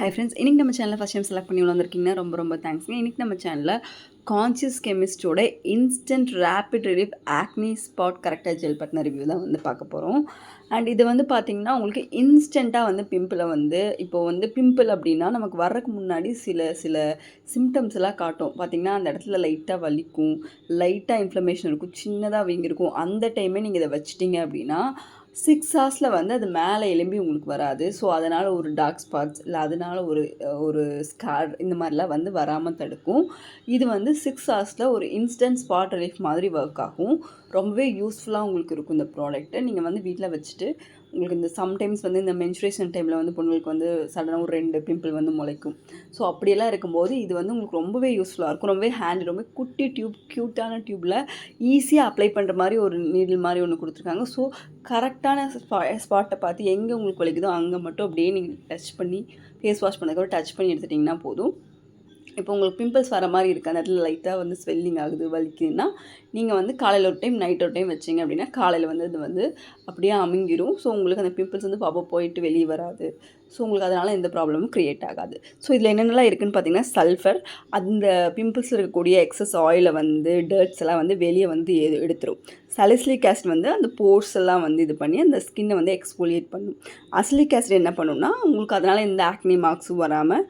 Hi friends, இன்றைக்கி நம்ம சேனலில் ஃபஸ்ட் டைம் செலக்ட் பண்ணி வந்திருக்கீங்கன்னா ரொம்ப தேங்க்ஸ்ங்க. இன்றைக்கி நம்ம சேனலில் கான்ஷியஸ் கெமிஸ்டோட இன்ஸ்டன்ட் ரேபிட் ரிலீஃப் ஆக்னி ஸ்பாட் கரெக்டாக ஜெல் பட்டின ரிவ்யூ தான் வந்து பார்க்க போகிறோம். அண்ட் இது வந்து பார்த்திங்கன்னா உங்களுக்கு இன்ஸ்டண்ட்டாக வந்து பிம்பிளை வந்து இப்போது வந்து பிம்பிள் அப்படின்னா நமக்கு வர்றதுக்கு முன்னாடி சில சிம்டம்ஸ் எல்லாம் காட்டும். பார்த்திங்கன்னா அந்த இடத்துல லைட்டாக வலிக்கும், லைட்டாக இன்ஃப்ளமேஷன் இருக்கும், சின்னதாக வீங்கிருக்கும். அந்த டைமே நீங்கள் இதை வச்சிட்டிங்க அப்படின்னா 6 ஹார்ஸில் வந்து அது மேலே எலும்பி உங்களுக்கு வராது. ஸோ அதனால் ஒரு டார்க் ஸ்பாட்ஸ் இல்லை அதனால் ஒரு ஸ்கார் இந்த மாதிரிலாம் வந்து வராமல் தடுக்கும். இது வந்து 6 ஹார்ஸில் ஒரு இன்ஸ்டன்ட் ஸ்பாட் ரிலீஃப் மாதிரி ஒர்க் ஆகும். ரொம்பவே யூஸ்ஃபுல்லாக உங்களுக்கு இருக்கும் இந்த ப்ராடக்ட்டை. நீங்கள் வந்து வீட்டில் வச்சுட்டு உங்களுக்கு இந்த சம்டைம்ஸ் வந்து இந்த மென்சுரேஷன் டைமில் வந்து பொண்ணுங்களுக்கு வந்து சடனாக ஒரு 2 பிம்பிள் வந்து முளைக்கும். ஸோ அப்படியெல்லாம் இருக்கும்போது இது வந்து உங்களுக்கு ரொம்பவே யூஸ்ஃபுல்லாக இருக்கும். ரொம்பவே ரொம்ப குட்டி டியூப், க்யூட்டான டியூப்பில் ஈஸியாக அப்ளை பண்ணுற மாதிரி ஒரு நீடில் மாதிரி ஒன்று கொடுத்துருக்காங்க. ஸோ கரெக்டான ஸ்பாட்டை பார்த்து எங்கே உங்களுக்கு வலிக்குதோ அங்கே மட்டும் அப்படியே நீங்கள் டச் பண்ணி ஃபேஸ் வாஷ் பண்ணதுக்கப்புறம் டச் பண்ணி எடுத்துட்டிங்கன்னா போதும். இப்போ உங்களுக்கு பிம்பிள்ஸ் வர மாதிரி இருக்குது, அந்த இடத்துல லைட்டாக வந்து ஸ்வெல்லிங் ஆகுது, வலிக்குதுன்னா நீங்கள் வந்து காலையில் ஒரு டைம் நைட் ஒரு டைம் வச்சிங்க அப்படின்னா காலையில் வந்து இது வந்து அப்படியே அமுங்கிடும். ஸோ உங்களுக்கு அந்த பிம்பிள்ஸ் வந்து பாப்பா போயிட்டு வெளியே வராது. ஸோ உங்களுக்கு அதனால் எந்த ப்ராப்ளமும் க்ரியேட் ஆகாது. ஸோ இதில் என்னென்னலாம் இருக்குதுன்னு பார்த்தீங்கன்னா சல்ஃபர் அந்த பிம்பிள்ஸில் இருக்கக்கூடிய எக்ஸஸ் ஆயிலை வந்து டர்ட்ஸ் எல்லாம் வந்து வெளியே வந்து எடுத்துரும். சலிசிலிக் ஆசிட் வந்து அந்த போர்ஸ் எல்லாம் வந்து இது பண்ணி அந்த ஸ்கின்னை வந்து எக்ஸ்போலியேட் பண்ணும். அசிலிக் ஆசிட் என்ன பண்ணுன்னா உங்களுக்கு அதனால் எந்த ஆக்னி மார்க்ஸும் வராமல்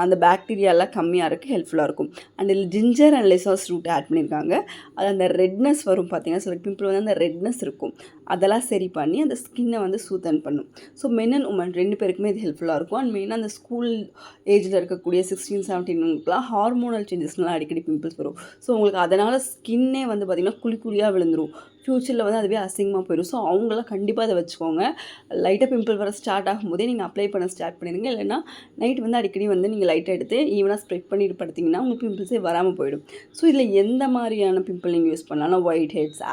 அந்த பாக்டீரியாலாம் கம்மியாக இருக்குது, ஹெல்ப்ஃபுல்லாக இருக்கும். அண்ட் இதில் ஜிஞ்சர் அண்ட் லெசாஸ் ரூட் ஆட் பண்ணியிருக்காங்க. அது அந்த ரெட்னஸ் வரும் பார்த்தீங்கன்னா சில பிம்பிள் வந்து அந்த ரெட்னஸ் இருக்கும், அதெல்லாம் சரி பண்ணி அந்த ஸ்கின்னை வந்து சூத்தன் பண்ணும். ஸோ மென் அண்ட் உமன் 2 பேருக்குமே இது ஹெல்ப்ஃபுல்லாக இருக்கும். அண்ட் மெயினாக அந்த ஸ்கூல் ஏஜில் இருக்கக்கூடிய 16-17 ஹார்மோனல் சேஞ்சஸ்லாம் அடிக்கடி பிம்பிள்ஸ் வரும். ஸோ உங்களுக்கு அதனால் ஸ்கின்னே வந்து பார்த்திங்கன்னா குழியாக விழுந்துடும். ஃப்யூச்சரில் வந்து அதுவே அசிங்கமாக போயிடும். ஸோ அவங்களாம் கண்டிப்பாக அதை வச்சுக்கோங்க. லைட்டாக பிம்பிள் வர ஸ்டார்ட் ஆகும்போதே நீங்கள் அப்ளை பண்ண ஸ்டார்ட் பண்ணிடுங்க. இல்லைன்னா நைட் வந்து அடிக்கடி வந்து நீங்கள் லைட்டாக எடுத்து ஈவனாக ஸ்ப்ரெட் பண்ணிட்டு படுத்திங்கன்னா உங்களுக்கு பிம்பிள்ஸே வராமல் போயிடும். ஸோ இதில் எந்த மாதிரியான பிம்பிள் நீங்கள் யூஸ் பண்ணலாம்? ஒயிட் ஹெட்ஸ்,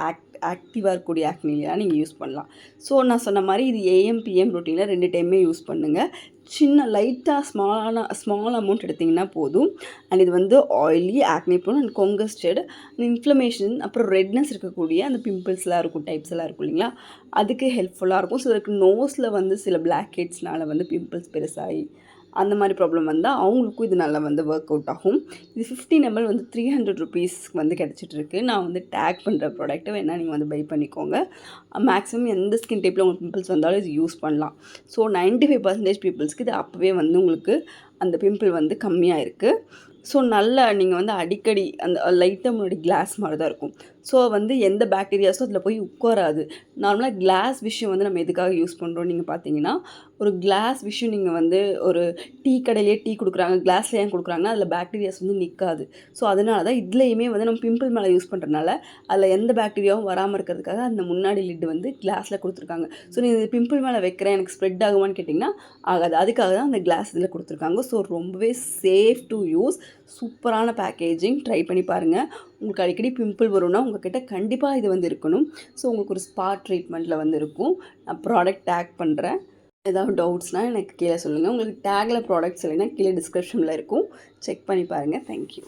ஆக்டிவாக இருக்கக்கூடிய ஆக்னிலாம் நீங்கள் யூஸ் பண்ணலாம். ஸோ நான் சொன்ன மாதிரி இது ஏஎம் பிஎம் ரொட்டீனில் 2 டைமே யூஸ் பண்ணுங்கள். சின்ன லைட்டாக ஸ்மால் அமௌண்ட் எடுத்திங்கன்னா போதும். அண்ட் இது வந்து oily, acne prone and congested, inflammation அப்புறம் ரெட்னஸ் இருக்கக்கூடிய அந்த பிம்பிள்ஸ்லாம் இருக்கும், டைப்ஸ் எல்லாம் இருக்கும் இல்லைங்களா, அதுக்கு ஹெல்ப்ஃபுல்லாக இருக்கும். ஸோ இதுக்கு நோஸில் வந்து சில பிளாக் ஹெட்ஸ்னால் வந்து பிம்பிள்ஸ் பெருசாகி அந்த மாதிரி ப்ராப்ளம் வந்தால் அவங்களுக்கும் இது நல்லா வந்து ஒர்க் அவுட் ஆகும். இது 15 ml வந்து 300 rupees வந்து கிடச்சிட்ருக்கு. நான் வந்து டேக் பண்ணுற ப்ராடக்ட்டை வேணால் நீங்கள் வந்து பை பண்ணிக்கோங்க. மேக்ஸிமம் எந்த ஸ்கின் டைப்பில் உங்களுக்கு பிம்பிள்ஸ் வந்தாலும் இது யூஸ் பண்ணலாம். ஸோ 95% பீப்புள்ஸ்க்கு இது அப்போவே வந்து உங்களுக்கு அந்த பிம்பிள் வந்து கம்மியாக இருக்குது. ஸோ நல்லா நீங்கள் வந்து அடிக்கடி அந்த லைட்டாக முன்னாடி கிளாஸ் மாதிரி தான் இருக்கும். ஸோ வந்து எந்த பாக்டீரியாஸும் அதில் போய் உட்காராது. நார்மலாக கிளாஸ் விஷயம் வந்து நம்ம எதுக்காக யூஸ் பண்ணுறோம் நீங்கள் பார்த்தீங்கன்னா, ஒரு கிளாஸ் விஷயம் நீங்கள் வந்து ஒரு டீ கடையிலே டீ கொடுக்குறாங்க, கிளாஸில் ஏன் கொடுக்குறாங்கன்னா அதில் பாக்டீரியாஸ் வந்து நிற்காது. ஸோ அதனால தான் இதுலேயுமே வந்து நம்ம பிம்பிள் மேலே யூஸ் பண்ணுறதுனால அதில் எந்த பாக்டீரியாவும் வராமல் இருக்கிறதுக்காக அந்த முன்னாடி லிட் வந்து கிளாஸில் கொடுத்துருக்காங்க. ஸோ நீங்கள் பிம்பிள் மேலே வைக்கிறேன் எனக்கு ஸ்ப்ரெட் ஆகுமான்னு கேட்டிங்கன்னா ஆகாது. அதுக்காக தான் அந்த கிளாஸ் இதில் கொடுத்துருக்காங்க. ஸோ ரொம்பவே சேஃப் டு யூஸ், சூப்பரான பேக்கேஜிங், ட்ரை பண்ணி பாருங்கள். உங்களுக்கு அடிக்கடி பிம்பிள் வரும்னா உங்கள்கிட்ட கண்டிப்பாக இது வந்து இருக்கணும். ஸோ உங்களுக்கு ஒரு ஸ்பாட் ட்ரீட்மெண்ட்டில் வந்து இருக்கும். நான் ப்ராடக்ட் டேக் பண்ணுறேன். ஏதாவது டவுட்ஸ்னால் எனக்கு கீழே சொல்லுங்கள். உங்களுக்கு டேக்கில் ப்ராடக்ட்ஸ் இல்லைன்னா கீழே டிஸ்கிரிப்ஷனில் இருக்கும், செக் பண்ணி பாருங்கள். தேங்க்யூ.